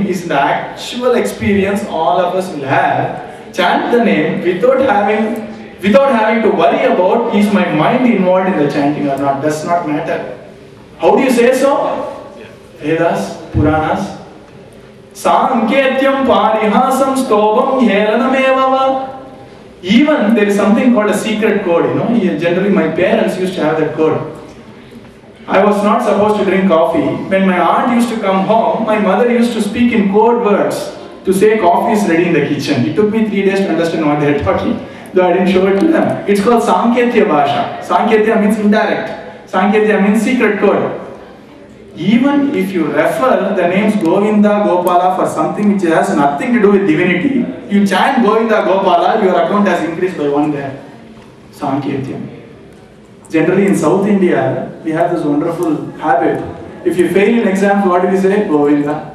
is the actual experience all of us will have. Chant the name without having to worry about is my mind involved in the chanting or not. Does not matter. How do you say so? Vedas, Puranas. Sanketyam parihasam stobam helanamevava. Even there is something called a secret code, Generally my parents used to have that code. I was not supposed to drink coffee. When my aunt used to come home, my mother used to speak in code words to say coffee is ready in the kitchen. It took me 3 days to understand what they are talking, though I didn't show it to them. It's called Sanketya Bhasha. Sanketya means indirect. Sanketya means secret code. Even if you refer the names Govinda, Gopala for something which has nothing to do with divinity, you chant Govinda, Gopala, your account has increased by 1 there. Sanketya. Generally in South India, we have this wonderful habit. If you fail in exams, what do we say? Govinda.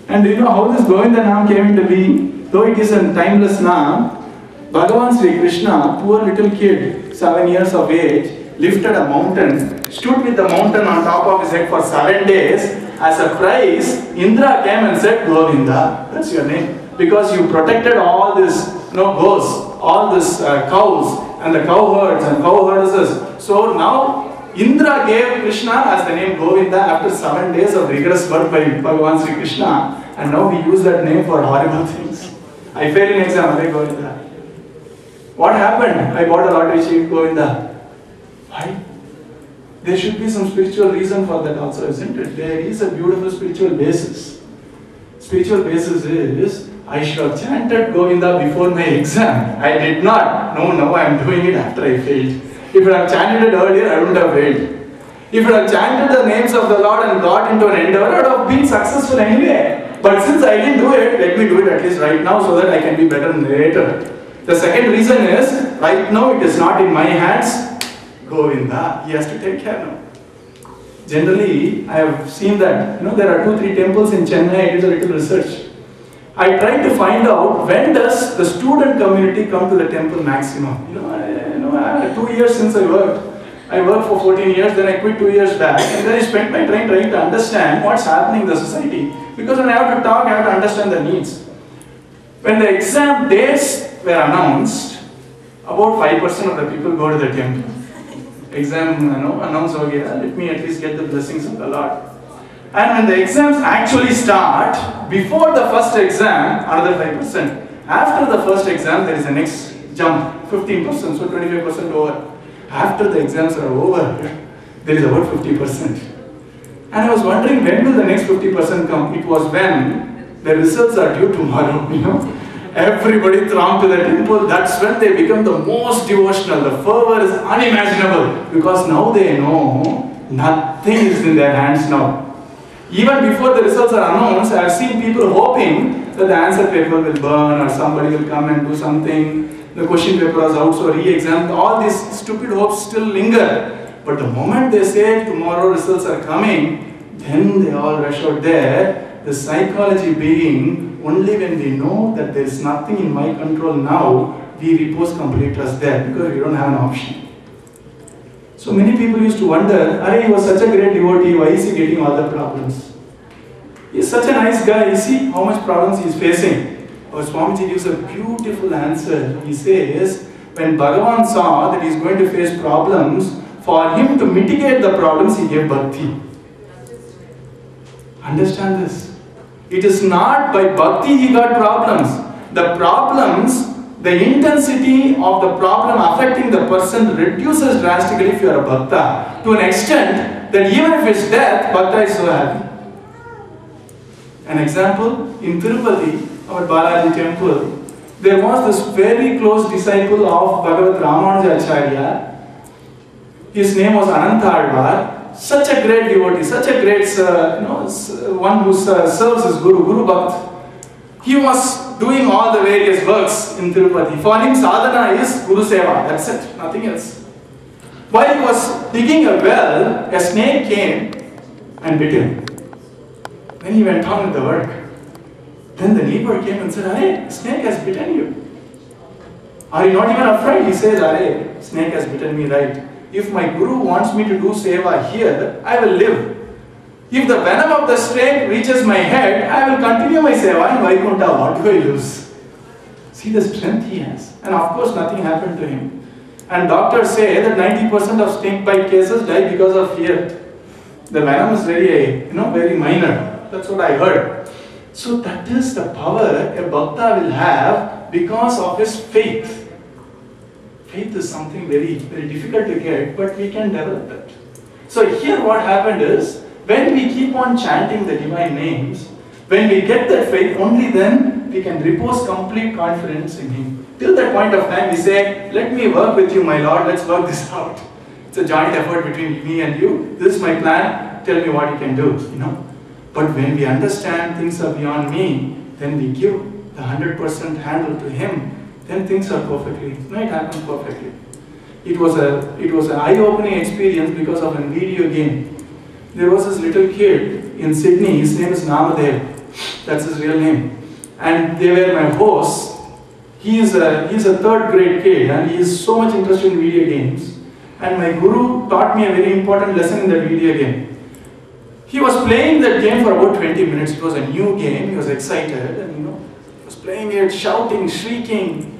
And do you know how this Govinda Naam came into being? Though it is a timeless Naam, Bhagavan Sri Krishna, poor little kid, 7 years of age, lifted a mountain, stood with the mountain on top of his head for 7 days. As a prize, Indra came and said, Govinda, that's your name. Because you protected all this goats, all this cows, and the cow herds and cow herdesses. So now Indra gave Krishna as the name Govinda after 7 days of rigorous work by Bhagavan Sri Krishna, and now we use that name for horrible things. I failed in exam, Hare Govinda. What happened? I bought a lottery sheet, Govinda. Why? There should be some spiritual reason for that also, isn't it? There is a beautiful spiritual basis. Spiritual basis is, I should have chanted Govinda before my exam. I did not. No, I am doing it after I failed. If I had chanted it earlier, I wouldn't have failed. If I had chanted the names of the Lord and got into an endeavor, I would have been successful anyway. But since I didn't do it, let me do it at least right now so that I can be better later. The second reason is, right now it is not in my hands. Govinda, he has to take care now. Generally, I have seen that, there are 2-3 temples in Chennai. I did a little research. I tried to find out when does the student community come to the temple maximum. 2 years since I worked. I worked for 14 years, then I quit 2 years back, and then I spent my time trying to understand what's happening in the society. Because when I have to talk, I have to understand the needs. When the exam dates were announced, about 5% of the people go to the temple. Exam, announce ho gaya, let me at least get the blessings of the Lord. And when the exams actually start, before the first exam, another 5%. After the first exam, there is a next jump, 15%, so 25% over. After the exams are over, there is about 50%. And I was wondering, when will the next 50% come? It was when the results are due tomorrow, Everybody thronged to the temple. That's when they become the most devotional. The fervor is unimaginable. Because now they know nothing is in their hands now. Even before the results are announced, I have seen people hoping that the answer paper will burn or somebody will come and do something. The question paper was out, so re-examined. All these stupid hopes still linger. But the moment they say tomorrow results are coming, then they all rush out there. The psychology being, only when we know that there is nothing in my control now, we repose complete trust there because we don't have an option. So many people used to wonder, he was such a great devotee, why is he getting all the problems? He is such a nice guy, you see how much problems he is facing. Our Swamiji gives a beautiful answer. He says, when Bhagavan saw that he is going to face problems, for him to mitigate the problems, he gave bhakti. Understand this. It is not by bhakti he got problems. The problems, the intensity of the problem affecting the person reduces drastically if you are a bhakta. To an extent that even if it's death, bhakta is so happy. An example, in Tirupati, our Balaji temple, there was this very close disciple of Bhagavat Ramanujamji. His name was Anantalvar. Such a great devotee, such a great, one who serves his Guru, Guru Bhakt. He was doing all the various works in Tirupati. For him, sadhana is Guru Seva, that's it, nothing else. While he was digging a well, a snake came and bit him. Then he went on with the work. Then the neighbor came and said, "Arey, snake has bitten you. Are you not even afraid?" He says, "Arey, snake has bitten me, right. If my Guru wants me to do seva here, I will live. If the venom of the snake reaches my head, I will continue my seva in Vaikuntha. What do I lose? See the strength he has. And of course, nothing happened to him. And doctors say that 90% of snake bite cases die because of fear. The venom is very minor. That's what I heard. So that is the power a bhakta will have because of his faith. Faith is something very, very difficult to get, but we can develop it. So here what happened is, when we keep on chanting the divine names, when we get that faith, only then we can repose complete confidence in Him. Till that point of time, we say, let me work with you, my Lord, let's work this out. It's a joint effort between me and you. This is my plan, tell me what you can do, But when we understand things are beyond me, then we give the 100% handle to Him, then things are it happens perfectly. It was an eye-opening experience because of a video game. There was this little kid in Sydney, his name is Namadev, that's his real name. And they were my hosts. He's a third grade kid and he is so much interested in video games. And my guru taught me a very important lesson in that video game. He was playing that game for about 20 minutes. It was a new game, he was excited and he was playing it, shouting, shrieking,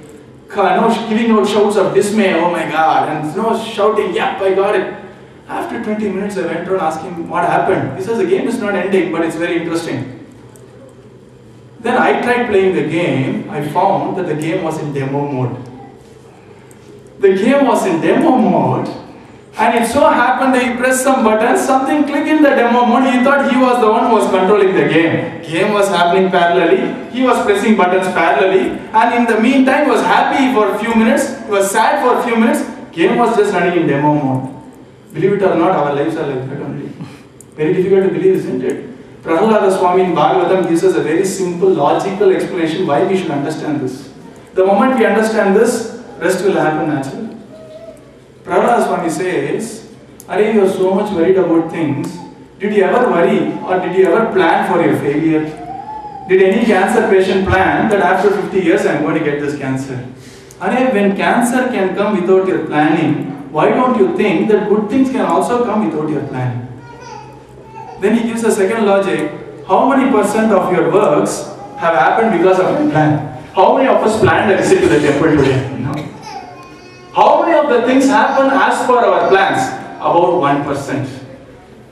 giving out shouts of dismay, oh my God, and shouting, yep, I got it. After 20 minutes, I went around asking what happened. He says the game is not ending, but it's very interesting. Then I tried playing the game. I found that the game was in demo mode. The game was in demo mode, and it so happened that he pressed some buttons, something clicked in the demo mode. He thought he was the one who was controlling the game. Game was happening parallelly. He was pressing buttons parallelly, and in the meantime, he was happy for a few minutes. He was sad for a few minutes. Game was just running in demo mode. Believe it or not, our lives are like that only. Very difficult to believe, isn't it? Prahlada Swami in Bhagavatam gives us a very simple, logical explanation why we should understand this. The moment we understand this, rest will happen naturally. Prahlada Swami says, Arey, you are so much worried about things. Did you ever worry or did you ever plan for your failure? Did any cancer patient plan that after 50 years I am going to get this cancer? Arey, when cancer can come without your planning, why don't you think that good things can also come without your planning? Then he gives a second logic. How many percent of your works have happened because of your plan? How many of us planned a visit to the temple today? How many of the things happen as per our plans? About 1%.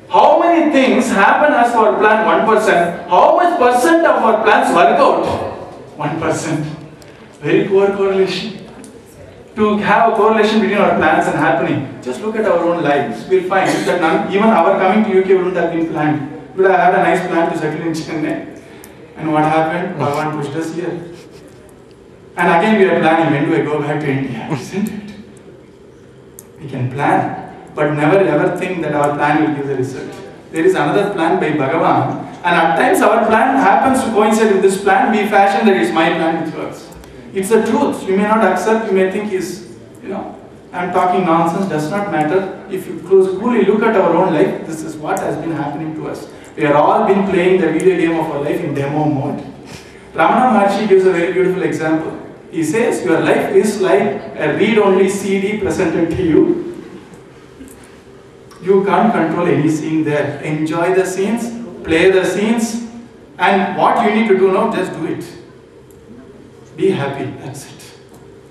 How many things happen as per our plan? 1%. How much percent of our plans work out? 1%. Very poor correlation. To have a correlation between our plans and happening, just look at our own lives. We'll find that even our coming to UK wouldn't have been planned. We would have had a nice plan to settle in Chennai. And what happened? Bhagavan pushed us here. And again we are planning, when do I go back to India? Isn't it? We can plan, but never ever think that our plan will give the result. There is another plan by Bhagavan, and at times our plan happens to coincide with this plan. We fashion that it's my plan which works. It's the truth. You may not accept, you may think I'm talking nonsense, does not matter. If you coolly look at our own life, this is what has been happening to us. We have all been playing the video game of our life in demo mode. Ramana Maharshi gives a very beautiful example. He says, your life is like a read-only CD presented to you. You can't control any scene there. Enjoy the scenes, play the scenes, and what you need to do now, just do it. Be happy, that's it.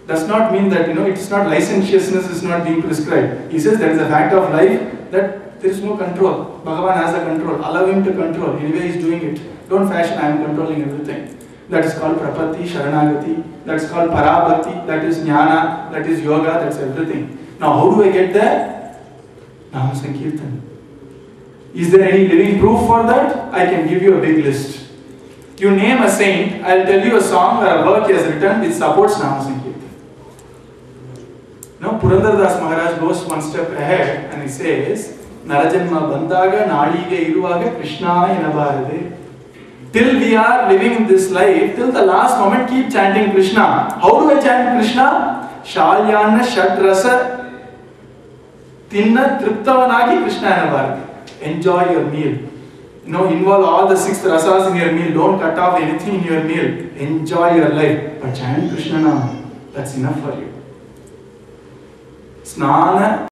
Does not mean that, it's not licentiousness is not being prescribed. He says there is a fact of life that there is no control. Bhagavan has the control. Allow him to control. Anyway, he is doing it. Don't fashion, I am controlling everything. That is called prapatti, sharanagati. That is called parabhakti. That is jnana. That is yoga. That's everything. Now, how do I get there? Nama Sankirtan. Is there any living proof for that? I can give you a big list. You name a saint, I'll tell you a song or a work he has written which supports Nama Sankirtan. Now, Purandardas Maharaj goes one step ahead and he says, Narajanma bandaga nalige iruvaga Krishna enabharade. Till we are living in this life, till the last moment, keep chanting Krishna. How do I chant Krishna? Shalyana Shatrasa Tinna Triptavanagi Krishna enabharade. Enjoy your meal. Involve all the 6 rasas in your meal. Don't cut off anything in your meal. Enjoy your life. But chant Krishna now. That's enough for you. Snana